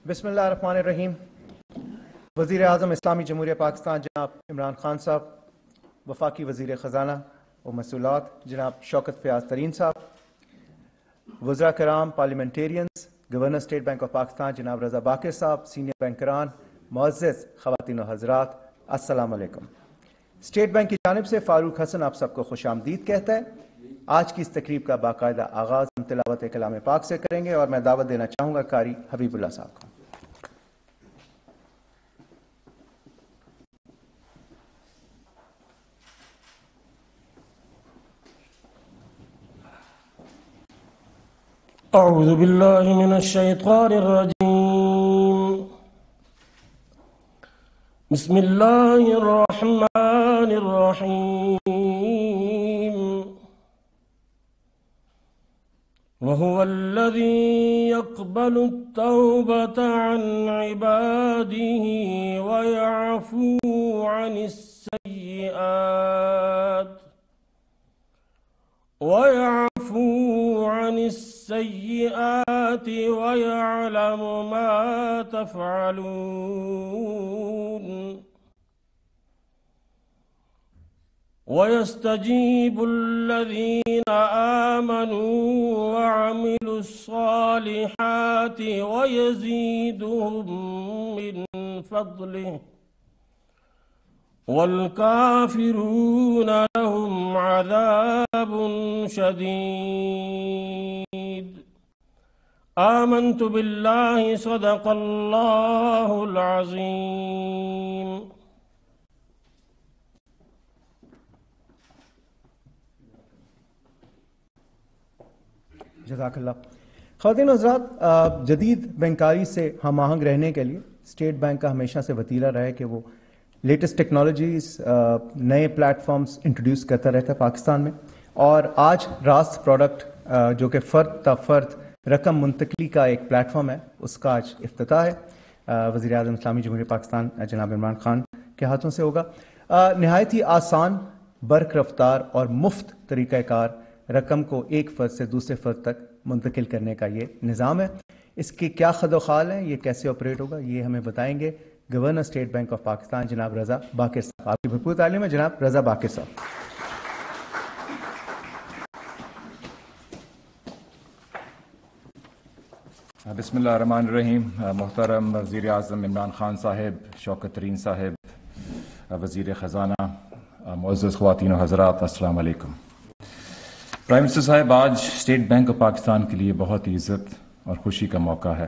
بسم اللہ الرحمن الرحیم۔ وزیر اعظم اسلامی جمہوریہ پاکستان جناب عمران خان صاحب، وفاقی وزیر خزانہ و مسئولات جناب شوکت فیاض ترین صاحب، وزراء کرام، parliamentarians, governor state bank of Pakistan جناب رضا باقر صاحب، سینئر بینکران، معزز خواتین و حضرات، السلام علیکم۔ اسٹیٹ بینک کی جانب سے فاروق حسن آپ سب کو خوش آمدید کہتا ہے۔ آج کی اس تقریب کا باقاعدہ آغاز ہم تلاوت کلام پاک سے کریں گے اور میں دعوت دینا چاہوں گا قاری حبیب اللہ صاحب کو۔ اعوذ باللہ من الشیطان الرجیم، بسم اللہ الرحمن الرحیم، وهو الذی يقبل التوبة عن عباده ويعفو عن السیئات ويعلم ما تفعلون، ويستجيب الذين آمنوا وعملوا الصالحات ويزيدهم من فضله، والكافرون لهم عذاب شديد۔ آمنت بالله صدق الله العظيم۔ جزاک اللہ۔ خواتین و حضرات، جدید بینکاری سے ہم آہنگ رہنے کے لیے اسٹیٹ بینک کا ہمیشہ سے وتیرہ رہا ہے کہ وہ لیٹسٹ ٹیکنالوجیز، نئے پلیٹ فارمز انٹروڈیوس کرتا رہتا ہے پاکستان میں، اور آج راست پروڈکٹ جو کہ فرد تا فرد رقم منتقلی کا ایک پلیٹ فارم ہے، اس کا آج افتتاح ہے۔ وزیر اعظم اسلامی جمہوریہ پاکستان جناب عمران خان کے ہاتھوں سے ہوگا۔ نہایت ہی آسان، برق رفتار اور مفت طریقہ کار رقم کو ایک فرد سے دوسرے فرد تک منتقل کرنے کا یہ نظام ہے۔ اس کے کیا خد و خال ہیں، یہ کیسے آپریٹ ہوگا، یہ ہمیں بتائیں گے governor state bank of Pakistan جناب رضا باقر صاحب۔ آپ کی بھرپور تعلیم ہے جناب رضا باقر صاحب۔ بسم اللہ الرحمن الرحیم۔ محترم وزیر اعظم عمران خان صاحب، شوکت ترین صاحب، وزیر خزانہ، معزز خواتین و حضرات، السلام علیکم۔ پرائم منسٹر صاحب، آج اسٹیٹ بینک آف پاکستان کے لیے بہت ہی عزت اور خوشی کا موقع ہے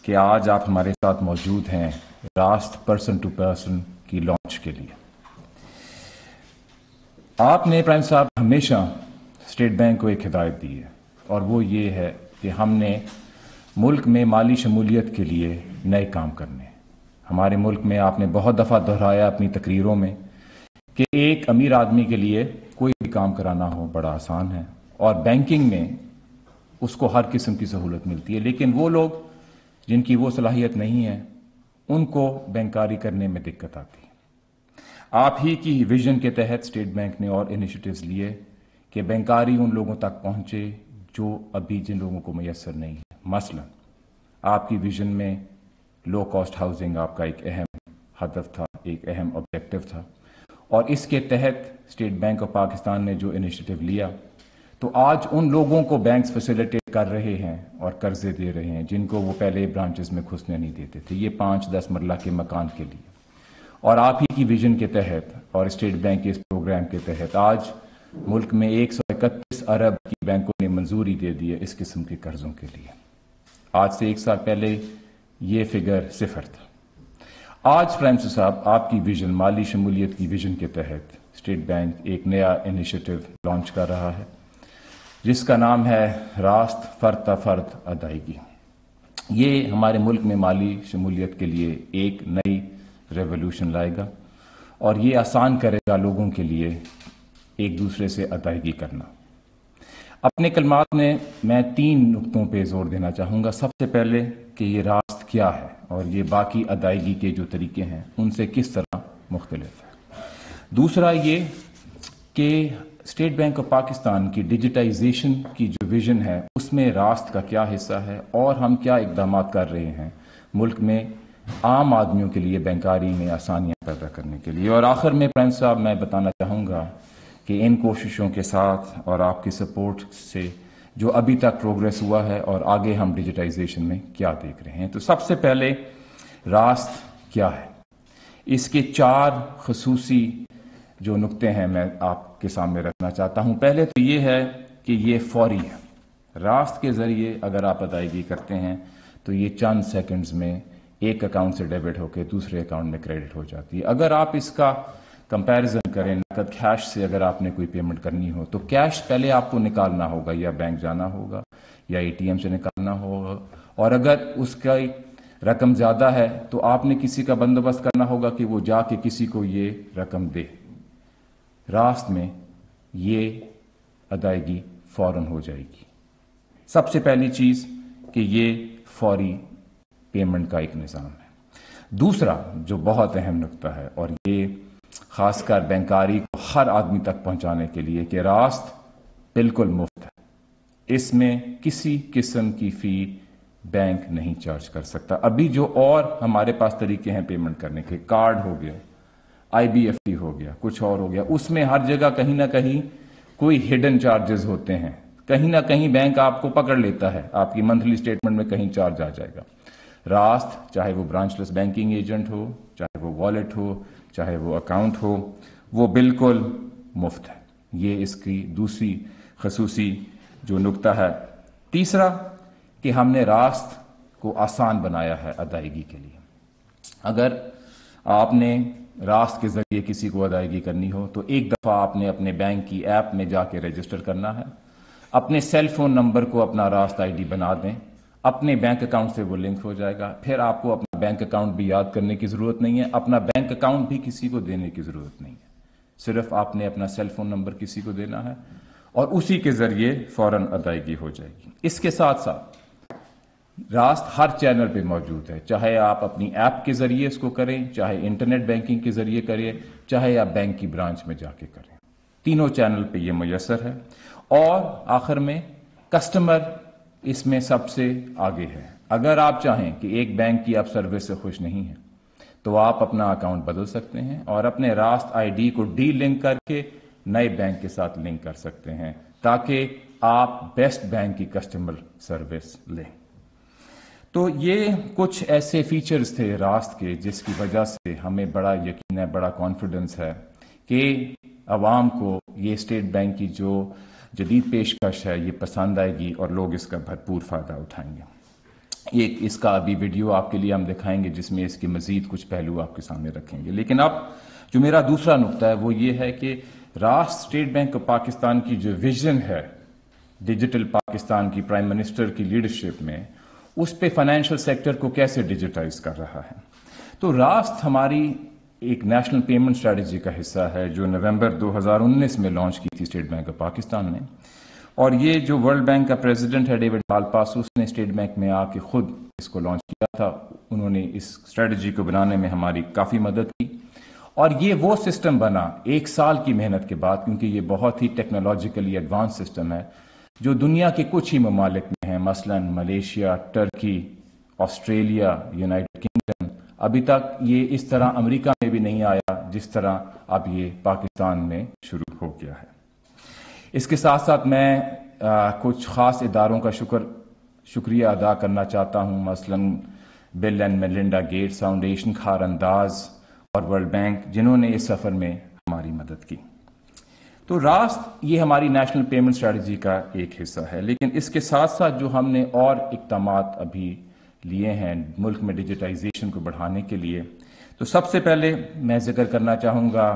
کہ آج آپ ہمارے ساتھ موجود ہیں راست پرسن ٹو پرسن کی لانچ کے لیے۔ آپ نے پرائم صاحب ہمیشہ اسٹیٹ بینک کو ایک ہدایت دی ہے، اور وہ یہ ہے کہ ہم نے ملک میں مالی شمولیت کے لیے نئے کام کرنے۔ ہمارے ملک میں آپ نے بہت دفعہ دہرایا اپنی تقریروں میں کہ ایک امیر آدمی کے لیے کوئی بھی کام کرانا ہو بڑا آسان ہے، اور بینکنگ میں اس کو ہر قسم کی سہولت ملتی ہے، لیکن وہ لوگ جن کی وہ صلاحیت نہیں ہے ان کو بینکاری کرنے میں دقت آتی ہے۔ آپ ہی کی ویژن کے تحت اسٹیٹ بینک نے اور انیشیٹوز لیے کہ بینکاری ان لوگوں تک پہنچے جو ابھی جن لوگوں کو میسر نہیں ہے۔ مثلا آپ کی ویژن میں لو کاسٹ ہاؤسنگ آپ کا ایک اہم ہدف تھا، ایک اہم آبجیکٹو تھا، اور اس کے تحت اسٹیٹ بینک آف پاکستان نے جو انیشیٹو لیا تو آج ان لوگوں کو بینکس فیسیلیٹیٹ کر رہے ہیں اور قرضے دے رہے ہیں جن کو وہ پہلے برانچز میں گھسنے نہیں دیتے تھے، یہ 5-10 مرلہ کے مکان کے لیے۔ اور آپ ہی کی ویژن کے تحت اور اسٹیٹ بینک کے اس پروگرام کے تحت آج ملک میں 131 ارب کی بینکوں نے منظوری دے دی ہے اس قسم کے قرضوں کے لیے۔ آج سے 1 سال پہلے یہ فگر 0 تھا۔ آج پرائم منسٹر صاحب، آپ کی ویژن، مالی شمولیت کی ویژن کے تحت اسٹیٹ بینک ایک نیا انیشیٹو لانچ کر رہا ہے جس کا نام ہے راست فرد تا فرد ادائیگی۔ یہ ہمارے ملک میں مالی شمولیت کے لیے ایک نئی ریولوشن لائے گا، اور یہ آسان کرے گا لوگوں کے لیے ایک دوسرے سے ادائیگی کرنا۔ اپنے کلمات میں 3 نقطوں پہ زور دینا چاہوں گا۔ سب سے پہلے کہ یہ راست کیا ہے اور یہ باقی ادائیگی کے جو طریقے ہیں ان سے کس طرح مختلف ہے۔ دوسرا یہ کہ اسٹیٹ بینک آف پاکستان کی ڈیجیٹائزیشن کی جو ویژن ہے اس میں راست کا کیا حصہ ہے اور ہم کیا اقدامات کر رہے ہیں ملک میں عام آدمیوں کے لیے بینکاری میں آسانیاں پیدا کرنے کے لیے. اور آخر میں پرنس صاحب میں بتانا چاہوں گا کہ ان کوششوں کے ساتھ اور آپ کی سپورٹ سے جو ابھی تک پروگریس ہوا ہے اور آگے ہم ڈیجیٹائزیشن میں کیا دیکھ رہے ہیں. تو سب سے پہلے راست کیا ہے، اس کے 4 خصوصی جو نقطے ہیں میں آپ کے سامنے رکھنا چاہتا ہوں. پہلے تو یہ ہے کہ یہ فوری ہے. راست کے ذریعے اگر آپ ادائیگی کرتے ہیں تو یہ چند سیکنڈز میں ایک اکاؤنٹ سے ڈیبٹ ہو کے دوسرے اکاؤنٹ میں کریڈٹ ہو جاتی ہے. اگر آپ اس کا کمپیریزن کریں نقد کیش سے، اگر آپ نے کوئی پیمنٹ کرنی ہو تو کیش پہلے آپ کو نکالنا ہوگا، یا بینک جانا ہوگا یا اے ٹی ایم سے نکالنا ہوگا، اور اگر اس کا رقم زیادہ ہے تو آپ نے کسی کا بندوبست کرنا ہوگا کہ وہ جا کے کسی کو یہ رقم دے. راست میں یہ ادائیگی فوراً ہو جائے گی. سب سے پہلی چیز کہ یہ فوری پیمنٹ کا ایک نظام ہے. دوسرا جو بہت اہم نقطہ ہے، اور یہ خاص کر بینکاری کو ہر آدمی تک پہنچانے کے لیے، کہ راست بالکل مفت ہے. اس میں کسی قسم کی فی بینک نہیں چارج کر سکتا. ابھی جو اور ہمارے پاس طریقے ہیں پیمنٹ کرنے کے، کارڈ ہو گیا، آئی بی ایف ٹی ہو گیا، کچھ اور ہو گیا، اس میں ہر جگہ کہیں نہ کہیں کوئی ہڈن چارجز ہوتے ہیں. کہیں نہ کہیں بینک آپ کو پکڑ لیتا ہے، آپ کی منتھلی اسٹیٹمنٹ میں کہیں چارج آ جائے گا. راست چاہے وہ branch less banking agent who, چاہے وہ والیٹ ہو، چاہے وہ اکاؤنٹ ہو، وہ بالکل مفت ہے. یہ اس کی دوسری خصوصی جو نقطہ ہے. تیسرا کہ ہم نے راست کو آسان بنایا ہے ادائیگی کے لیے. اگر آپ نے راست کے ذریعے کسی کو ادائیگی کرنی ہو تو ایک دفعہ آپ نے اپنے بینک کی ایپ میں جا کے رجسٹر کرنا ہے، اپنے سیل فون نمبر کو اپنا راست آئی ڈی بنا دیں، اپنے بینک اکاؤنٹ سے وہ لنک ہو جائے گا. پھر آپ کو اپنا بینک اکاؤنٹ بھی یاد کرنے کی ضرورت نہیں ہے، اپنا بینک اکاؤنٹ بھی کسی کو دینے کی ضرورت نہیں ہے. صرف آپ نے اپنا سیل فون نمبر کسی کو دینا ہے اور اسی کے ذریعے فوراً ادائیگی ہو جائے گی. اس کے ساتھ ساتھ راست ہر چینل پہ موجود ہے، چاہے آپ اپنی ایپ کے ذریعے اس کو کریں، چاہے انٹرنیٹ بینکنگ کے ذریعے کریں، چاہے آپ بینک کی برانچ میں جا کے کریں. تینوں چینل پہ یہ میسر ہے. اور آخر میں کسٹمر اس میں سب سے آگے ہے. اگر آپ چاہیں کہ ایک بینک کی آپ سروس سے خوش نہیں ہیں تو آپ اپنا اکاؤنٹ بدل سکتے ہیں اور اپنے راست آئی ڈی کو ڈی لنک کر کے نئے بینک کے ساتھ لنک کر سکتے ہیں تاکہ آپ بیسٹ بینک کی کسٹمر سروس لیں. تو یہ کچھ ایسے فیچرز تھے راست کے جس کی وجہ سے ہمیں بڑا یقین ہے، بڑا کانفیڈنس ہے کہ عوام کو یہ اسٹیٹ بینک کی جو جدید پیشکش ہے یہ پسند آئے گی اور لوگ اس کا بھرپور فائدہ اٹھائیں گے. ایک اس کا ابھی ویڈیو آپ کے لیے ہم دکھائیں گے جس میں اس کے مزید کچھ پہلو آپ کے سامنے رکھیں گے. لیکن اب جو میرا دوسرا نقطہ ہے وہ یہ ہے کہ راست اسٹیٹ بینک آف پاکستان کی جو ویژن ہے ڈیجیٹل پاکستان کی پرائم منسٹر کی لیڈرشپ میں، اس پہ فائنینشیل سیکٹر کو کیسے ڈیجیٹائز کر رہا ہے. تو راست ہماری ایک نیشنل پیمنٹ اسٹریٹجی کا حصہ ہے جو نومبر 2019 میں لانچ کی تھی اسٹیٹ بینک آف پاکستان نے. اور یہ جو ورلڈ بینک کا پریزیڈنٹ ہے ڈیوڈ مالپاس، اس نے اسٹیٹ بینک میں آ کے خود اس کو لانچ کیا تھا. انہوں نے اس اسٹریٹجی کو بنانے میں ہماری کافی مدد کی اور یہ وہ سسٹم بنا 1 سال کی محنت کے بعد، کیونکہ یہ بہت ہی ٹیکنالوجیکلی ایڈوانس سسٹم ہے جو دنیا کے کچھ ہی ممالک میں ہیں، مثلا Malaysia, Turkey, Australia, United Kingdom. ابھی تک یہ اس طرح امریکہ میں بھی نہیں آیا جس طرح اب یہ پاکستان میں شروع ہو گیا ہے. اس کے ساتھ ساتھ میں کچھ خاص اداروں کا شکریہ ادا کرنا چاہتا ہوں، مثلا بل اینڈ میلنڈا گیٹس فاؤنڈیشن، خار انداز اور ورلڈ بینک، جنہوں نے اس سفر میں ہماری مدد کی. تو راست یہ ہماری نیشنل پیمنٹ اسٹریٹجی کا ایک حصہ ہے. لیکن اس کے ساتھ ساتھ جو ہم نے اور اقدامات ابھی لیے ہیں ملک میں ڈیجیٹائزیشن کو بڑھانے کے لیے، تو سب سے پہلے میں ذکر کرنا چاہوں گا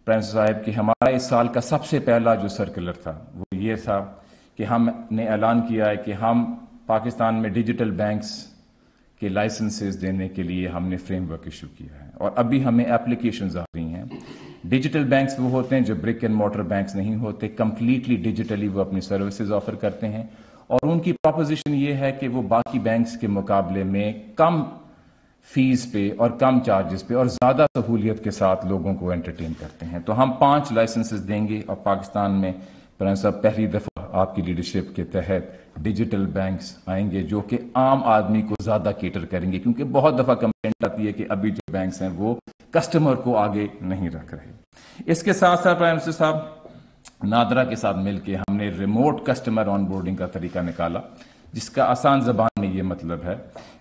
پرنس صاحب کہ ہمارا اس سال کا سب سے پہلا جو سرکولر تھا وہ یہ تھا کہ ہم نے اعلان کیا ہے کہ ہم پاکستان میں ڈیجیٹل بینکس کے لائسنسز دینے کے لیے ہم نے فریم ورک ایشو کیا ہے اور ابھی ہمیں اپلیکیشنز آ رہی ہیں. ڈیجیٹل بینکس وہ ہوتے ہیں جو برک اینڈ مورٹر بینکس نہیں ہوتے، کمپلیٹلی ڈیجیٹلی وہ اپنی سروسز آفر کرتے ہیں اور ان کی پروپوزیشن یہ ہے کہ وہ باقی بینکس کے مقابلے میں کم فیس پہ اور کم چارجز پہ اور زیادہ سہولیت کے ساتھ لوگوں کو انٹرٹین کرتے ہیں. تو ہم 5 لائسنسز دیں گے اور پاکستان میں پرنس صاحب پہلی دفعہ آپ کی لیڈرشپ کے تحت ڈیجیٹل بینکس آئیں گے جو کہ عام آدمی کو زیادہ کیٹر کریں گے، کیونکہ بہت دفعہ کمپلینٹ آتی ہے کہ ابھی جو بینکس ہیں وہ کسٹمر کو آگے نہیں رکھ رہے۔ اس کے ساتھ ساتھ پرائم منسٹر صاحب نادرا کے ساتھ مل کے ہم نے ریموٹ کسٹمر آن بورڈنگ کا طریقہ نکالا، جس کا آسان زبان میں یہ مطلب ہے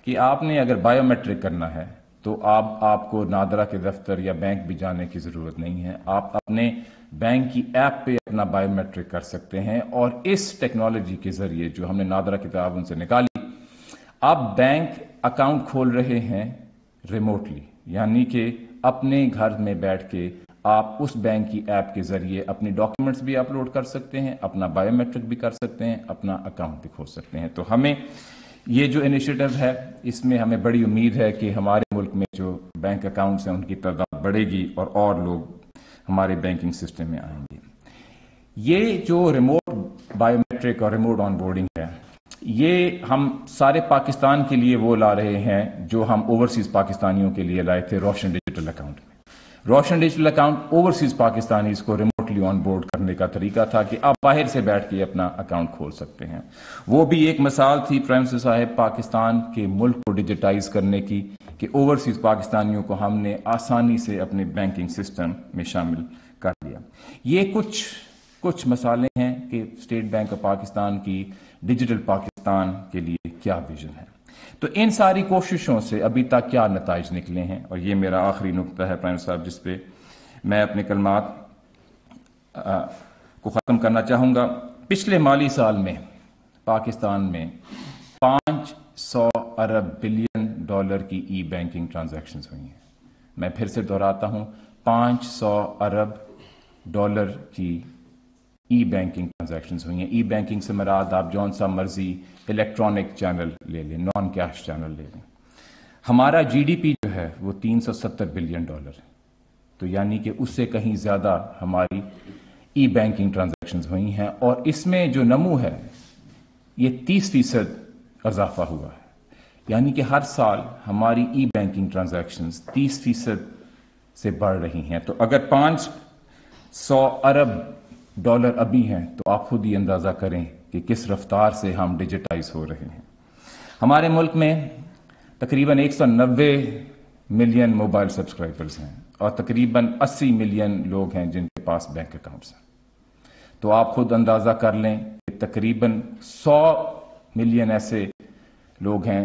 کہ آپ نے اگر بایو میٹرک کرنا ہے تو آپ کو نادرا کے دفتر یا بینک بھی جانے کی ضرورت نہیں ہے، آپ اپنے بینک کی ایپ پہ اپنا بایو میٹرک کر سکتے ہیں، اور اس ٹیکنالوجی کے ذریعے جو ہم نے نادرا کی تعاون سے نکالی، آپ بینک اکاؤنٹ کھول رہے ہیں ریموٹلی، یعنی کہ اپنے گھر میں بیٹھ کے آپ اس بینک کی ایپ کے ذریعے اپنی ڈاکیومنٹس بھی اپلوڈ کر سکتے ہیں، اپنا بایو میٹرک بھی کر سکتے ہیں، اپنا اکاؤنٹ بھی کھول سکتے ہیں۔ تو ہمیں یہ جو انیشیٹو ہے اس میں ہمیں بڑی امید ہے کہ ہمارے ملک میں جو بینک اکاؤنٹس ہیں ان کی تعداد بڑھے گی اور لوگ ہمارے بینکنگ سسٹم میں آئیں گے۔ یہ جو ریموٹ بایو میٹرک اور ریموٹ آن بورڈنگ ہے، یہ ہم سارے پاکستان کے لیے وہ لا رہے ہیں جو ہم اوورسیز پاکستانیوں کے لیے لائے تھے روشن ڈیجیٹل اکاؤنٹ میں۔ روشن ڈیجیٹل اکاؤنٹ اوورسیز پاکستانیز کو ریموٹلی آن بورڈ کرنے کا طریقہ تھا کہ آپ باہر سے بیٹھ کے اپنا اکاؤنٹ کھول سکتے ہیں۔ وہ بھی ایک مثال تھی پرائم منسٹر صاحب پاکستان کے ملک کو ڈیجیٹائز کرنے کی، کہ اوورسیز پاکستانیوں کو ہم نے آسانی سے اپنے بینکنگ سسٹم میں شامل کر لیا۔ یہ کچھ مثالیں ہیں کہ اسٹیٹ بینک آف پاکستان کی ڈیجیٹل پاکستان کے لیے کیا ویژن ہے۔ تو ان ساری کوششوں سے ابھی تک کیا نتائج نکلے ہیں، اور یہ میرا آخری نقطہ ہے پرائم صاحب جس پہ میں اپنے کلمات کو ختم کرنا چاہوں گا۔ پچھلے مالی سال میں پاکستان میں 500 ارب بلین ڈالر کی ای بینکنگ ٹرانزیکشنز ہوئی ہیں۔ میں پھر سے دہراتا ہوں، 500 ارب ڈالر کی ای بینکنگ ٹرانزیکشنز ہوئی ہیں۔ ای بینکنگ سے مراد آپ جون سا مرضی الیکٹرانک چینل لے لیں، نان کیش چینل لے لیں۔ ہمارا جی ڈی پی جو ہے وہ 370 بلین ڈالر ہے، تو یعنی کہ اس سے کہیں زیادہ ہماری ای بینکنگ ٹرانزیکشنز ہوئی ہیں، اور اس میں جو نمو ہے یہ 30% اضافہ ہوا ہے، یعنی کہ ہر سال ہماری ای بینکنگ ٹرانزیکشنز 30% سے بڑھ رہی ہیں۔ تو اگر 500 ارب ڈالر ابھی ہیں تو آپ خود ہی اندازہ کریں کہ کس رفتار سے ہم ڈیجیٹائز ہو رہے ہیں۔ ہمارے ملک میں تقریباً 190 ملین موبائل سبسکرائبرز ہیں، اور تقریباً 80 ملین لوگ ہیں جن کے پاس بینک اکاؤنٹس ہیں۔ تو آپ خود اندازہ کر لیں کہ تقریباً 100 ملین ایسے لوگ ہیں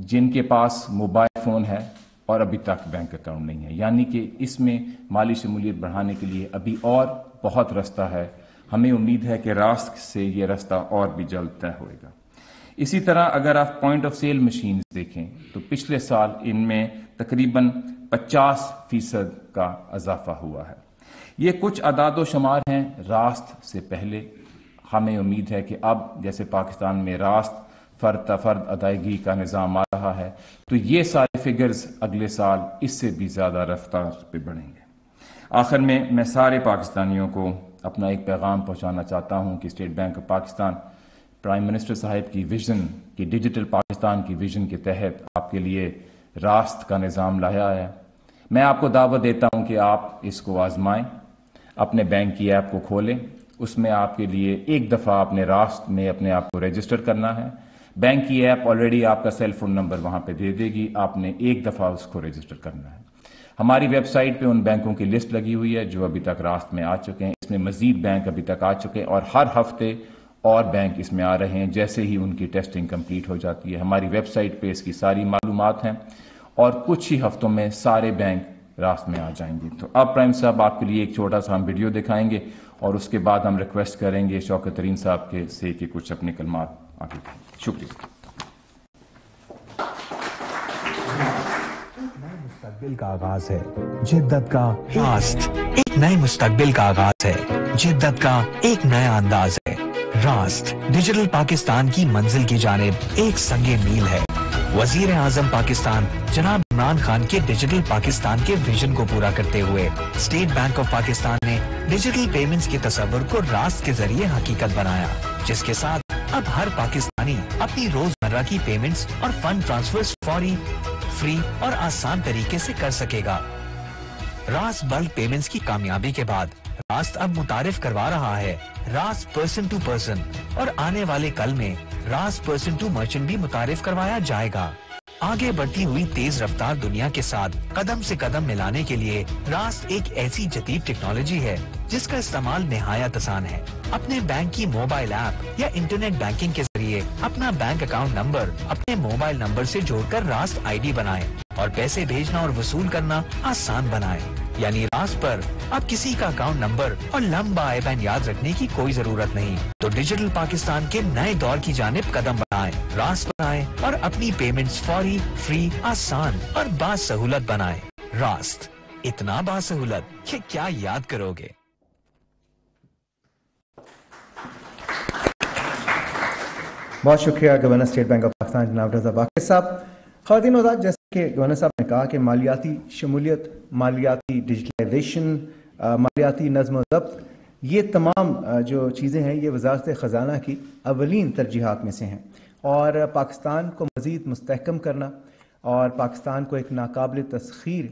جن کے پاس موبائل فون ہے اور ابھی تک بینک اکاؤنٹ نہیں ہے، یعنی کہ اس میں مالی شمولیت بڑھانے کے لیے ابھی اور بہت رستہ ہے۔ ہمیں امید ہے کہ راست سے یہ رستہ اور بھی جلد طے ہوئے گا۔ اسی طرح اگر آپ پوائنٹ آف سیل مشینز دیکھیں تو پچھلے سال ان میں تقریباً 50% کا اضافہ ہوا ہے۔ یہ کچھ اعداد و شمار ہیں راست سے پہلے۔ ہمیں امید ہے کہ اب جیسے پاکستان میں راست فرد فرد ادائیگی کا نظام آ رہا ہے، تو یہ سارے فگرز اگلے سال اس سے بھی زیادہ رفتار پہ بڑھیں گے۔ آخر میں سارے پاکستانیوں کو اپنا ایک پیغام پہنچانا چاہتا ہوں کہ state bank of Pakistan prime minister صاحب کی ویژن کی ڈیجیٹل پاکستان کی ویژن کے تحت آپ کے لیے راست کا نظام لایا ہے۔ میں آپ کو دعوت دیتا ہوں کہ آپ اس کو آزمائیں، اپنے بینک کی ایپ کو کھولیں، اس میں آپ کے لیے ایک دفعہ اپنے راست میں اپنے آپ کو رجسٹر کرنا ہے۔ بینک کی ایپ آلریڈی آپ کا سیل فون نمبر وہاں پہ دے دے گی، آپ نے ایک دفعہ اس کو رجسٹر کرنا ہے۔ ہماری ویب سائٹ پہ ان بینکوں کی لسٹ لگی ہوئی ہے جو ابھی تک راست میں آ چکے ہیں، اس میں مزید بینک ابھی تک آ چکے ہیں، اور ہر ہفتے اور بینک اس میں آ رہے ہیں جیسے ہی ان کی ٹیسٹنگ کمپلیٹ ہو جاتی ہے۔ ہماری ویب سائٹ پہ اس کی ساری معلومات ہیں، اور کچھ ہی ہفتوں میں سارے بینک راست میں آ جائیں گے۔ تو اب پرائم صاحب آپ کے لیے ایک چھوٹا سا ہم ویڈیو دکھائیں گے، اور اس کے بعد ہم ریکویسٹ کریں گے شوکت ترین صاحب کے سے کہ کچھ اپنے کلمات آگے دیں۔ شکریہ۔ مستقبل کا آغاز ہے جدت کا راست، ایک نئے مستقبل کا آغاز ہے جدت کا ایک نیا انداز ہے۔ راست ڈیجیٹل پاکستان کی منزل کی جانب ایک سنگِ میل ہے۔ وزیر اعظم پاکستان جناب عمران خان کے ڈیجیٹل پاکستان کے ویژن کو پورا کرتے ہوئے اسٹیٹ بینک آف پاکستان نے ڈیجیٹل پیمنٹس کے تصور کو راست کے ذریعے حقیقت بنایا، جس کے ساتھ اب ہر پاکستانی اپنی روزمرہ کی پیمنٹس اور فنڈ ٹرانسفرز فوری، فری اور آسان طریقے سے کر سکے گا۔ راست بلک پیمنٹس کی کامیابی کے بعد راست اب متعارف کروا رہا ہے راست پرسن ٹو پرسن، اور آنے والے کل میں راست پرسن ٹو مرچنٹ بھی متعارف کروایا جائے گا۔ آگے بڑھتی ہوئی تیز رفتار دنیا کے ساتھ قدم سے قدم ملانے کے لیے راست ایک ایسی جدید ٹیکنالوجی ہے جس کا استعمال نہایت آسان ہے۔ اپنے بینک کی موبائل ایپ یا انٹرنیٹ بینکنگ کے ذریعے اپنا بینک اکاؤنٹ نمبر اپنے موبائل نمبر سے جوڑ کر راست آئی ڈی بنائیں اور پیسے بھیجنا اور وصول کرنا آسان بنائیں۔ یعنی راست پر اب کسی کا اکاؤنٹ نمبر اور لمبا آئی بین یاد رکھنے کی کوئی ضرورت نہیں۔ تو ڈیجیٹل پاکستان کے نئے دور کی جانب قدم بڑھائیں، راست بنائیں اور اپنی پیمنٹس فوری، فری، آسان اور باسہولت بنائیں۔ راست، اتنا باسہولت کہ کیا یاد کرو گے۔ بہت شکریہ governor state bank of Pakistan جناب رضا باقر صاحب۔ خواتین و حضرات، جیسے کہ گورنر صاحب نے کہا کہ مالیاتی شمولیت، مالیاتی ڈیجیٹلائزیشن، مالیاتی نظم و ضبط، یہ تمام جو چیزیں ہیں یہ وزارت خزانہ کی اولین ترجیحات میں سے ہیں، اور پاکستان کو مزید مستحکم کرنا اور پاکستان کو ایک ناقابل تسخیر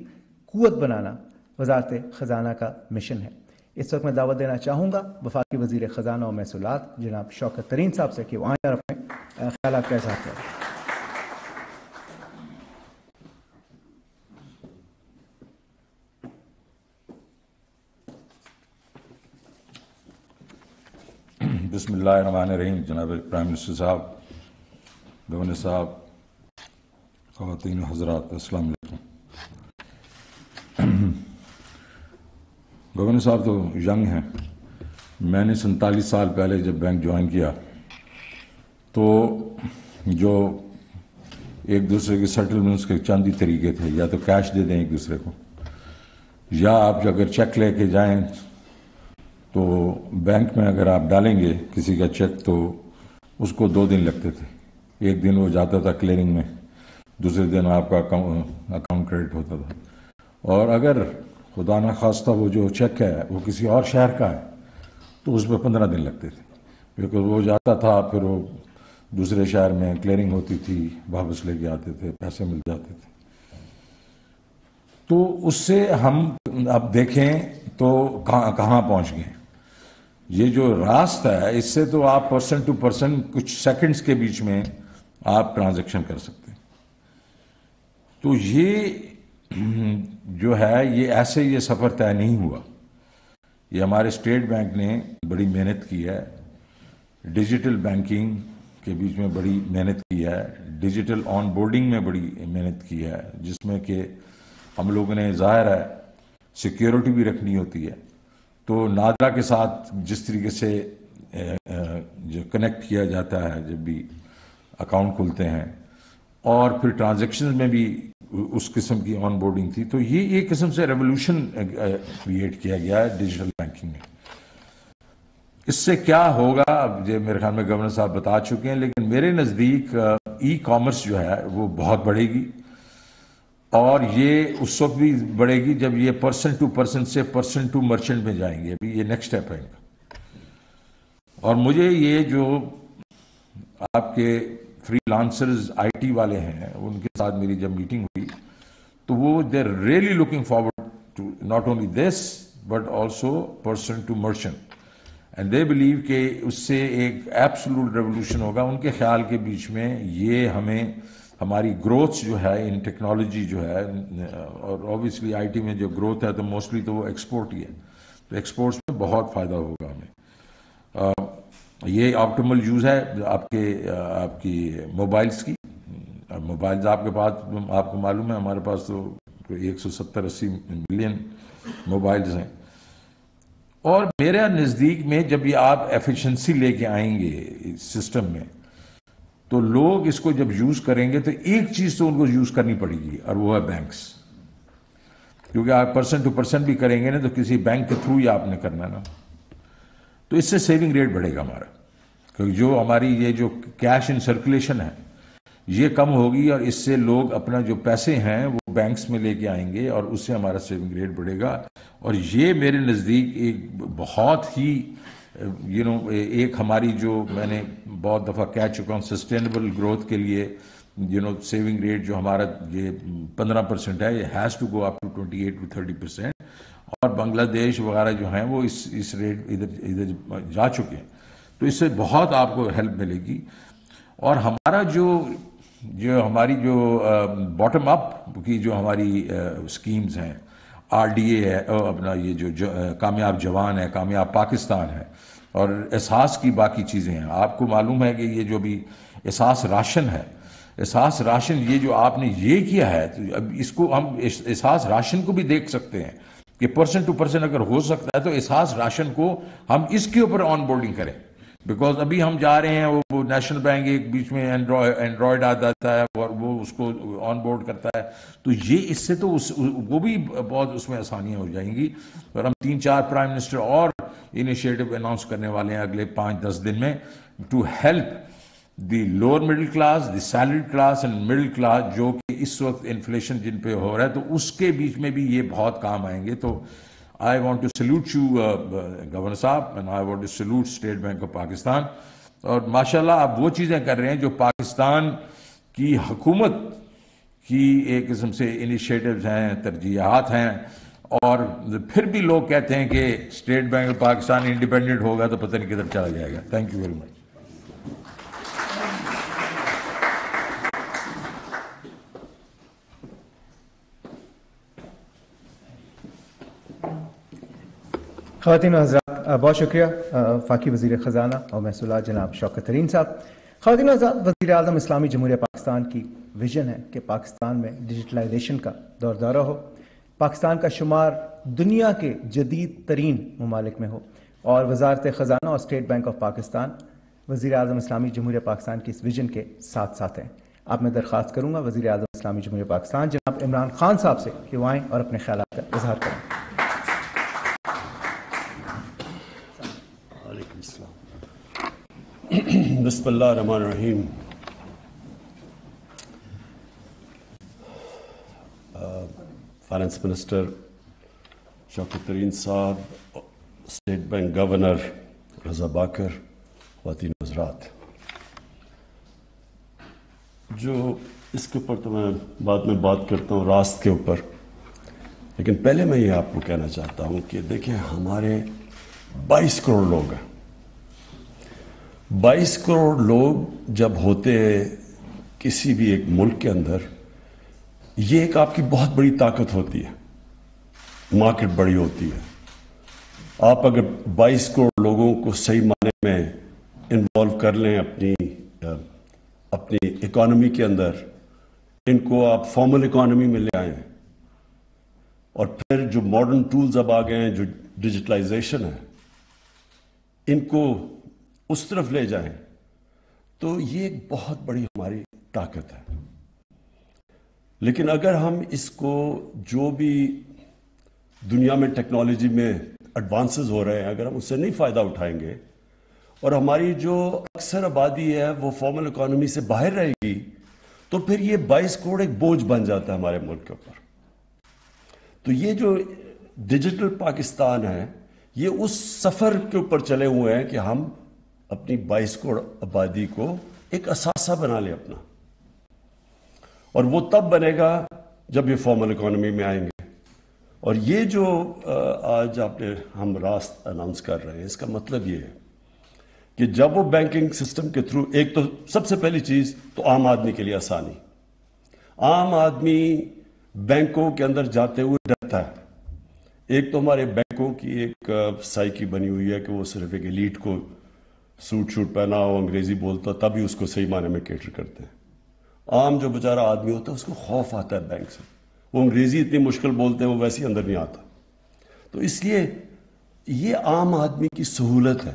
قوت بنانا وزارت خزانہ کا مشن ہے۔ اس وقت میں دعوت دینا چاہوں گا وفاقی وزیر خزانہ و محصولات جناب شوکت ترین صاحب سے کہ وہ آئیں اور اپنے خیالات کا اظہار کریں۔ بسم اللہ الرحمن الرحیم۔ جناب پرائم منسٹر صاحب، گورنر صاحب، خواتین و حضرات، السلام علیکم۔ گورنر صاحب تو ینگ ہیں، میں نے 47 سال پہلے جب بینک جوائن کیا تو جو ایک دوسرے کے سیٹلمنٹس کے چند ہی طریقے تھے، یا تو کیش دے دیں ایک دوسرے کو، یا آپ اگر چیک لے کے جائیں تو بینک میں اگر آپ ڈالیں گے کسی کا چیک تو اس کو 2 دن لگتے تھے۔ ایک دن وہ جاتا تھا کلیئرنگ میں، دوسرے دن آپ کا اکاؤنٹ کریڈٹ ہوتا تھا، اور اگر خدا نخواستہ وہ جو چیک ہے وہ کسی اور شہر کا ہے تو اس پہ 15 دن لگتے تھے، کیونکہ وہ جاتا تھا، پھر وہ دوسرے شہر میں کلیئرنگ ہوتی تھی، واپس لے کے آتے تھے، پیسے مل جاتے تھے۔ تو اس سے ہم اب دیکھیں تو کہاں پہنچ گئے۔ یہ جو راست ہے اس سے تو آپ پرسن ٹو پرسن کچھ سیکنڈز کے بیچ میں آپ ٹرانزیکشن کر سکتے ہیں۔ تو یہ جو ہے یہ ایسے یہ سفر طے نہیں ہوا، یہ ہمارے اسٹیٹ بینک نے بڑی محنت کی ہے، ڈیجیٹل بینکنگ کے بیچ میں بڑی محنت کی ہے، ڈیجیٹل آن بورڈنگ میں بڑی محنت کی ہے، جس میں کہ ہم لوگوں نے ظاہر ہے سیکیورٹی بھی رکھنی ہوتی ہے۔ تو نادرا کے ساتھ جس طریقے سے جو کنیکٹ کیا جاتا ہے جب بھی اکاؤنٹ کھلتے ہیں، اور پھر ٹرانزیکشن میں بھی اس قسم کی آن بورڈنگ تھی، تو یہ ایک قسم سے ریولوشن کریٹ کیا گیا ہے ڈیجیٹل بینکنگ میں۔ اس سے کیا ہوگا اب یہ میرے خیال میں گورنر صاحب بتا چکے ہیں، لیکن میرے نزدیک ای کامرس جو ہے وہ بہت بڑھے گی، اور یہ اس وقت بھی بڑھے گی جب یہ پرسن ٹو پرسن سے پرسن ٹو مرچنٹ میں جائیں گے۔ ابھی یہ نیکسٹ اسٹیپ ہے ان کا۔ اور مجھے یہ جو آپ کے فری لانسرز آئی ٹی والے ہیں ان کے ساتھ میری جب میٹنگ ہوئی تو وہ they are really looking forward to not only this but also person to merchant, and they believe کہ اس سے ایک ایبسولوٹ ریولوشن ہوگا۔ ان کے خیال کے بیچ میں یہ ہماری گروتھ جو ہے ان ٹیکنالوجی جو ہے، اور اوبیسلی آئی ٹی میں جو گروتھ ہے تو موسٹلی تو وہ ایکسپورٹ ہی ہے، تو ایکسپورٹس میں بہت فائدہ ہوگا ہمیں۔ یہ آپٹیمل یوز ہے آپ کی موبائلز کی۔ موبائلز آپ کے پاس، آپ کو معلوم ہے ہمارے پاس تو 170-80 ملین موبائلز ہیں، اور میرے نزدیک میں جب یہ آپ ایفیشنسی لے کے آئیں گے سسٹم میں تو لوگ اس کو جب یوز کریں گے تو ایک چیز تو ان کو یوز کرنی پڑے گی، اور وہ ہے بینکس، کیونکہ آپ پرسن ٹو پرسن بھی کریں گے نا تو کسی بینک کے تھرو ہی آپ نے کرنا نا، تو اس سے سیونگ ریٹ بڑھے گا ہمارا، کیونکہ جو ہماری یہ جو کیش ان سرکولیشن ہے یہ کم ہوگی، اور اس سے لوگ اپنا جو پیسے ہیں وہ بینکس میں لے کے آئیں گے، اور اس سے ہمارا سیونگ ریٹ بڑھے گا۔ اور یہ میرے نزدیک ایک بہت ہی ایک ہماری جو میں نے بہت دفعہ کہہ چکا ہوں سسٹینیبل گروتھ کے لیے سیونگ ریٹ جو ہمارا یہ 15% ہے، یہ has to go up to 28 to 30%، اور بنگلہ دیش وغیرہ جو ہیں وہ اس ریٹ ادھر جا چکے ہیں، تو اس سے بہت آپ کو ہیلپ ملے گی. اور ہمارا جو ہماری جو باٹم اپ کی جو ہماری اسکیمز ہیں، RDA ہے، اپنا یہ جو کامیاب جوان ہے، کامیاب پاکستان ہے، اور احساس کی باقی چیزیں ہیں. آپ کو معلوم ہے کہ یہ جو بھی احساس راشن ہے، احساس راشن یہ جو آپ نے یہ کیا ہے، تو اب اس کو ہم احساس راشن کو بھی دیکھ سکتے ہیں کہ پرسن ٹو پرسن اگر ہو سکتا ہے تو احساس راشن کو ہم اس کے اوپر آن بورڈنگ کریں. بیکاز ابھی ہم جا رہے ہیں، وہ نیشنل بینک ایک بیچ میں اینڈرائڈ آ جاتا ہے اور وہ اس کو آن بورڈ کرتا ہے، تو یہ اس سے تو وہ بھی بہت اس میں آسانیاں ہو جائیں گی. اور ہم 3-4 پرائم منسٹر اور انیشیٹو اناؤنس کرنے والے ہیں اگلے 5-10 دن میں، to help the lower middle class, the salaried class and middle class, جو کہ اس وقت انفلیشن جن پہ ہو رہا ہے، تو اس کے بیچ میں بھی یہ بہت کام آئیں گے. تو I want to salute you, Governor Saab, and I want to salute State Bank of Pakistan. اور ماشاءاللہ آپ وہ چیزیں کر رہے ہیں جو پاکستان کی حکومت کی ایک قسم سے انیشیٹوز ہیں، ترجیحات ہیں. اور پھر بھی لوگ کہتے ہیں کہ state bank of Pakistan independent ہوگا تو پتہ نہیں کدھر چلا جائے گا. Thank you very much. خواتین و حضرات، بہت شکریہ وفاقی وزیر خزانہ اور محصولات جناب شوکت ترین صاحب. خواتین و حضرات، وزیر اعظم اسلامی جمہوریہ پاکستان کی ویژن ہے کہ پاکستان میں ڈیجیٹلائزیشن کا دور دورہ ہو، پاکستان کا شمار دنیا کے جدید ترین ممالک میں ہو. اور وزارت خزانہ اور اسٹیٹ بینک آف پاکستان وزیر اعظم اسلامی جمہوریہ پاکستان کی اس ویژن کے ساتھ ساتھ ہیں. اب میں درخواست کروں گا وزیر اعظم اسلامی جمہوریہ پاکستان جناب عمران خان صاحب سے کہ وہ آئیں اور اپنے خیالات کا اظہار کریں. بسم اللہ الرحمن الرحیم. فائنانس منسٹر شوکت ترین صاحب، اسٹیٹ بینک گورنر رضا باکر، خواتین حضرات، جو اس کے اوپر تو میں بعد میں بات کرتا ہوں راست کے اوپر، لیکن پہلے میں یہ آپ کو کہنا چاہتا ہوں کہ دیکھیں ہمارے 22 کروڑ لوگ ہیں. 22 کروڑ لوگ جب ہوتے کسی بھی ایک ملک کے اندر، یہ ایک آپ کی بہت بڑی طاقت ہوتی ہے. مارکیٹ بڑی ہوتی ہے. آپ اگر 22 کروڑ لوگوں کو صحیح معنی میں انوالو کر لیں اپنی اکانومی کے اندر، ان کو آپ فارمل اکانومی میں لے آئیں، اور پھر جو ماڈرن ٹولز اب آ گئے ہیں، جو ڈیجیٹلائزیشن ہے، ان کو اس طرف لے جائیں، تو یہ ایک بہت بڑی ہماری طاقت ہے. لیکن اگر ہم اس کو، جو بھی دنیا میں ٹیکنالوجی میں ایڈوانسز ہو رہے ہیں، اگر ہم اس سے نہیں فائدہ اٹھائیں گے، اور ہماری جو اکثر آبادی ہے وہ فارمل اکانومی سے باہر رہے گی، تو پھر یہ 22 کروڑ ایک بوجھ بن جاتا ہے ہمارے ملک کے اوپر. تو یہ جو ڈیجیٹل پاکستان ہے، یہ اس سفر کے اوپر چلے ہوئے ہیں کہ ہم اپنی 22 کروڑ آبادی کو ایک اثاثہ بنا لیں اپنا. اور وہ تب بنے گا جب یہ فارمل اکانومی میں آئیں گے. اور یہ جو آج ہم راست اناؤنس کر رہے ہیں، اس کا مطلب یہ ہے کہ جب وہ بینکنگ سسٹم کے تھرو، ایک تو سب سے پہلی چیز تو عام آدمی کے لیے آسانی. عام آدمی بینکوں کے اندر جاتے ہوئے ڈرتا ہے. ایک تو ہمارے بینکوں کی ایک سائیکی بنی ہوئی ہے کہ وہ صرف ایک ایلیٹ کو سوٹ شوٹ پہنا ہو، انگریزی بولتا تبھی اس کو صحیح معنی میں کیٹر کرتے ہیں. عام جو بیچارہ آدمی ہوتا ہے اس کو خوف آتا ہے بینک سے. وہ انگریزی اتنی مشکل بولتے ہیں، وہ ویسے ہی اندر نہیں آتا. تو اس لیے یہ عام آدمی کی سہولت ہے،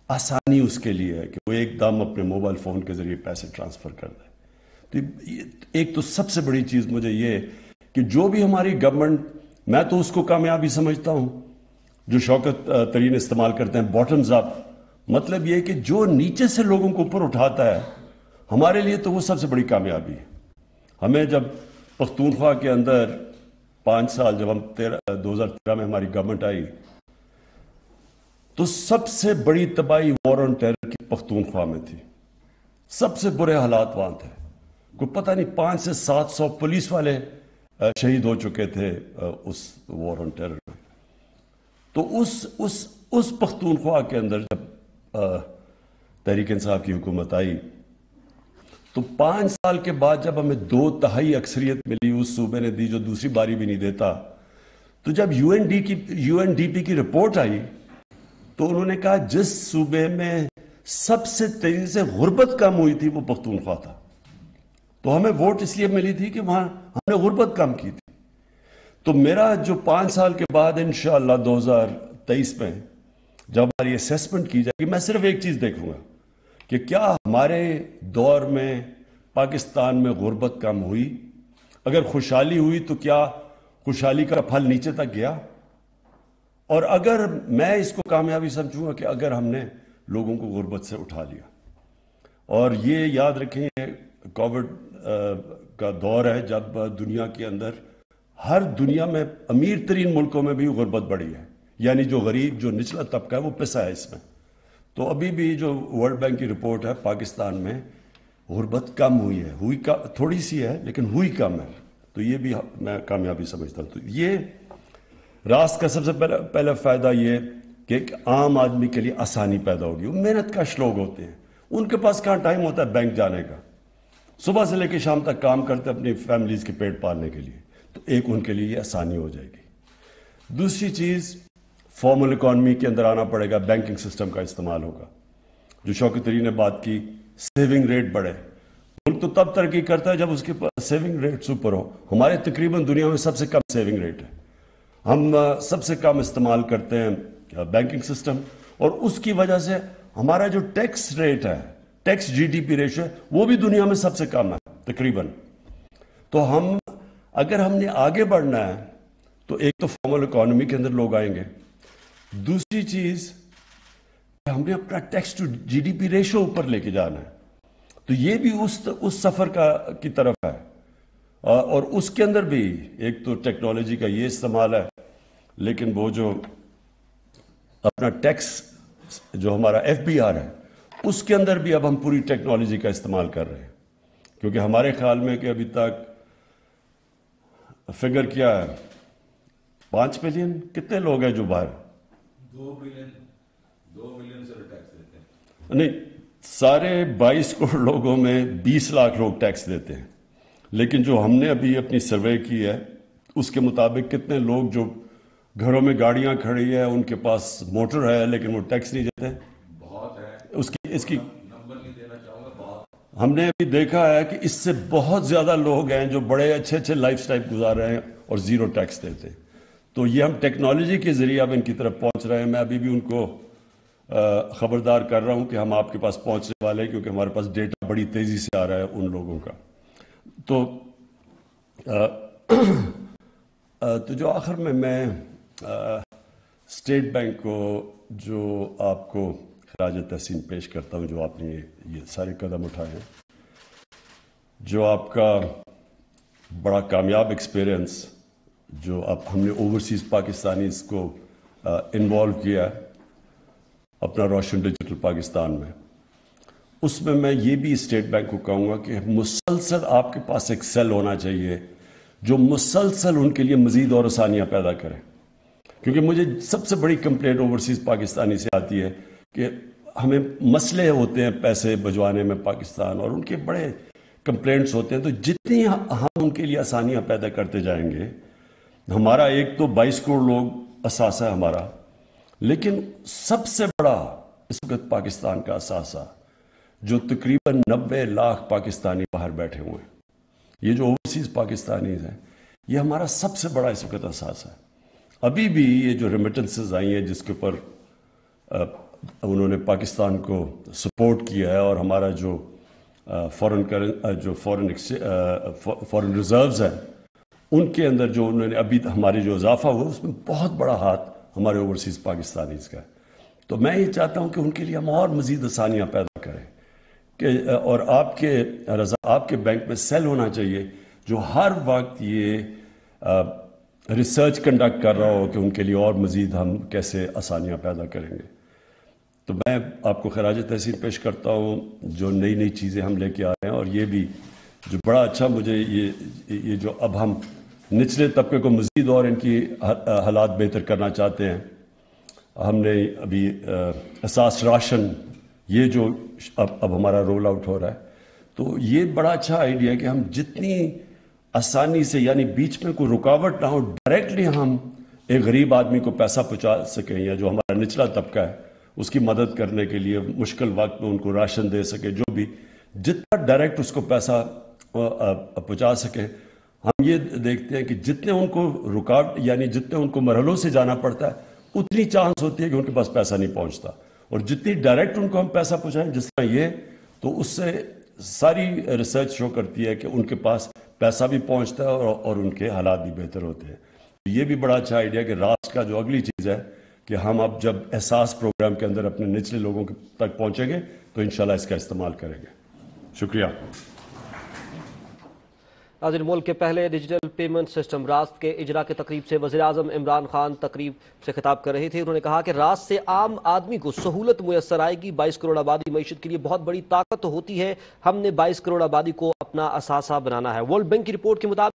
آسانی اس کے لیے ہے کہ وہ ایک دم اپنے موبائل فون کے ذریعے پیسے ٹرانسفر کر دے. تو ایک تو سب سے بڑی چیز مجھے یہ کہ جو بھی ہماری گورنمنٹ، میں تو اس کو کامیابی سمجھتا ہوں جو شوکت ترین استعمال کرتے ہیں، باٹمز اپ. مطلب یہ کہ جو نیچے سے لوگوں کو اوپر اٹھاتا ہے، ہمارے لیے تو وہ سب سے بڑی کامیابی ہے. ہمیں جب پختونخوا کے اندر 5 سال، جب ہم 2013 میں ہماری گورنمنٹ آئی، تو سب سے بڑی تباہی وار آن ٹیرر کی پختونخوا میں تھی. سب سے برے حالات وہاں تھے. کوئی پتہ نہیں 500 سے 700 پولیس والے شہید ہو چکے تھے اس وار آن ٹیرر. تو اس پختونخوا کے اندر جب تحریک انصاف کی حکومت آئی تو 5 سال کے بعد جب ہمیں 2/3 اکثریت ملی، اس صوبے نے دی جو دوسری باری بھی نہیں دیتا، تو جب یو این ڈی پی کی رپورٹ آئی تو انہوں نے کہا جس صوبے میں سب سے تیزی سے غربت کم ہوئی تھی وہ پختونخوا تھا. تو ہمیں ووٹ اس لیے ملی تھی کہ وہاں ہم نے غربت کم کی تھی. تو میرا جو 5 سال کے بعد انشاءاللہ 2023 میں جب ہماری اسیسمنٹ کی جائے گی، میں صرف ایک چیز دیکھوں گا کہ کیا ہمارے دور میں پاکستان میں غربت کم ہوئی، اگر خوشحالی ہوئی تو کیا خوشحالی کا پھل نیچے تک گیا، اور اگر میں اس کو کامیابی سمجھوں گا کہ اگر ہم نے لوگوں کو غربت سے اٹھا لیا. اور یہ یاد رکھیں کووڈ کا دور ہے جب دنیا کے اندر ہر دنیا میں امیر ترین ملکوں میں بھی غربت بڑھی ہے، یعنی جو غریب جو نچلا طبقہ ہے وہ پسا ہے اس میں. تو ابھی بھی جو ورلڈ بینک کی رپورٹ ہے پاکستان میں غربت کم ہوئی ہے، تھوڑی سی ہے لیکن ہوئی کم ہے. تو یہ بھی میں کامیابی سمجھتا ہوں. تو یہ راست کا سب سے پہلا فائدہ یہ کہ ایک عام آدمی کے لیے آسانی پیدا ہوگی. وہ محنت کش لوگ ہوتے ہیں، ان کے پاس کہاں ٹائم ہوتا ہے بینک جانے کا، صبح سے لے کے شام تک کام کرتے اپنی فیملیز کے پیٹ پالنے کے لیے. تو ایک ان کے لیے یہ آسانی ہو جائے گی. دوسری چیز فارمل اکانومی کے اندر آنا پڑے گا، بینکنگ سسٹم کا استعمال ہوگا. جو شوکت طری نے بات کی سیونگ ریٹ بڑھے. ملک تو تب ترقی کرتا ہے جب اس کے پاس سیونگ ریٹ سپر ہو. ہمارے تقریباً دنیا میں سب سے کم سیونگ ریٹ ہے. ہم سب سے کم استعمال کرتے ہیں بینکنگ سسٹم، اور اس کی وجہ سے ہمارا جو ٹیکس ریٹ ہے، tax G D P ratio ہے، وہ بھی دنیا میں سب سے کم ہے تقریباً. تو اگر ہم نے آگے بڑھنا ہے تو ایک تو فارمل اکانومی کے اندر لوگ آئیں گے. دوسری چیز ہم نے اپنا tax to G D P ratio اوپر لے کے جانا ہے. تو یہ بھی اس سفر کی طرف ہے. اور اس کے اندر بھی ایک تو ٹیکنالوجی کا یہ استعمال ہے، لیکن وہ جو اپنا ٹیکس جو ہمارا ایف بی آر ہے اس کے اندر بھی اب ہم پوری ٹیکنالوجی کا استعمال کر رہے ہیں. کیونکہ ہمارے خیال میں کہ ابھی تک فگر کیا ہے 5 ملین کتنے لوگ ہیں جو باہر 2 بلین سے ٹیکس دیتے ہیں. نہیں، سارے 22 کروڑ لوگوں میں 20 لاکھ لوگ ٹیکس دیتے ہیں. لیکن جو ہم نے ابھی اپنی سروے کی ہے اس کے مطابق کتنے لوگ جو گھروں میں گاڑیاں کھڑی ہے ان کے پاس موٹر ہے لیکن وہ ٹیکس نہیں دیتے. بہت ہے. اس کی نمبر نہیں دینا چاہوں گا. بہت ہم نے ابھی دیکھا ہے کہ اس سے بہت زیادہ لوگ ہیں جو بڑے اچھے لائف سٹائل گزار رہے ہیں اور 0 ٹیکس دیتے ہیں. تو یہ ہم ٹیکنالوجی کے ذریعے اب ان کی طرف پہنچ رہے ہیں. میں ابھی بھی ان کو خبردار کر رہا ہوں کہ ہم آپ کے پاس پہنچنے والے ہیں، کیونکہ ہمارے پاس ڈیٹا بڑی تیزی سے آ رہا ہے ان لوگوں کا. تو جو آخر میں اسٹیٹ بینک کو جو آپ کو خراج تحسین پیش کرتا ہوں، جو آپ نے یہ سارے قدم اٹھائے ہیں، جو آپ کا بڑا کامیاب ایکسپیرئنس جو اب ہم نے اوورسیز پاکستانیز کو انوالو کیا ہے اپنا روشن ڈیجیٹل پاکستان میں، اس میں یہ بھی اسٹیٹ بینک کو کہوں گا کہ مسلسل آپ کے پاس ایک سیل ہونا چاہیے جو مسلسل ان کے لیے مزید اور آسانیاں پیدا کرے. کیونکہ مجھے سب سے بڑی کمپلینٹ اوورسیز پاکستانی سے آتی ہے کہ ہمیں مسئلے ہوتے ہیں پیسے بھجوانے میں پاکستان، اور ان کے بڑے کمپلینٹس ہوتے ہیں. تو جتنی ہم ان کے لیے آسانیاں پیدا کرتے جائیں گے، ہمارا ایک تو 22 کروڑ لوگ اثاثہ ہے ہمارا، لیکن سب سے بڑا اس وقت پاکستان کا اثاثہ جو تقریباً 90 لاکھ پاکستانی باہر بیٹھے ہوئے ہیں، یہ جو اوورسیز پاکستانیز ہیں، یہ ہمارا سب سے بڑا اس وقت اثاثہ ہے. ابھی بھی یہ جو ریمیٹنسز آئی ہیں جس کے اوپر انہوں نے پاکستان کو سپورٹ کیا ہے، اور ہمارا جو فورن ریزروز ہیں ان کے اندر جو انہوں نے ابھی ہماری جو اضافہ ہوا اس میں بہت بڑا ہاتھ ہمارے اوورسیز پاکستانیز کا ہے. تو میں یہ چاہتا ہوں کہ ان کے لیے ہم اور مزید آسانیاں پیدا کریں کہ اور آپ کے بینک میں سیل ہونا چاہیے جو ہر وقت یہ ریسرچ کنڈکٹ کر رہا ہو کہ ان کے لیے اور مزید ہم کیسے آسانیاں پیدا کریں گے. تو میں آپ کو خراج تحسین پیش کرتا ہوں جو نئی چیزیں ہم لے کے آ رہے ہیں، اور یہ بھی جو بڑا اچھا مجھے یہ جو اب ہم نچلے طبقے کو مزید اور ان کی حالات بہتر کرنا چاہتے ہیں، ہم نے ابھی اساس راشن یہ جو اب ہمارا رول آؤٹ ہو رہا ہے، تو یہ بڑا اچھا آئیڈیا ہے کہ ہم جتنی آسانی سے، یعنی بیچ میں کوئی رکاوٹ نہ ہو، ڈائریکٹلی ہم ایک غریب آدمی کو پیسہ پہنچا سکیں، یا جو ہمارا نچلا طبقہ ہے اس کی مدد کرنے کے لیے مشکل وقت میں ان کو راشن دے سکے، جو بھی جتنا ڈائریکٹ اس کو پیسہ پہنچا سکے۔ ہم یہ دیکھتے ہیں کہ جتنے ان کو رکاوٹ، یعنی جتنے ان کو مرحلوں سے جانا پڑتا ہے، اتنی چانس ہوتی ہے کہ ان کے پاس پیسہ نہیں پہنچتا، اور جتنی ڈائریکٹ ان کو ہم پیسہ پہنچائیں جس طرح یہ، تو اس سے ساری ریسرچ شو کرتی ہے کہ ان کے پاس پیسہ بھی پہنچتا ہے اور ان کے حالات بھی بہتر ہوتے ہیں۔ یہ بھی بڑا اچھا آئیڈیا کہ راست کا جو اگلی چیز ہے کہ ہم اب جب احساس پروگرام کے اندر اپنے نچلے لوگوں تک پہنچیں گے تو انشاءاللہ اس کا استعمال کریں گے۔ شکریہ۔ ناظرین، ملک کے پہلے ڈیجیٹل پیمنٹ سسٹم راست کے اجرا کی تقریب سے وزیر اعظم عمران خان تقریب سے خطاب کر رہے تھے۔ انہوں نے کہا کہ راست سے عام آدمی کو سہولت میسر آئے گی۔ 22 کروڑ آبادی معیشت کے لیے بہت بڑی طاقت ہوتی ہے، ہم نے 22 کروڑ آبادی کو اپنا اثاثہ بنانا ہے۔ ورلڈ بینک کی رپورٹ کے مطابق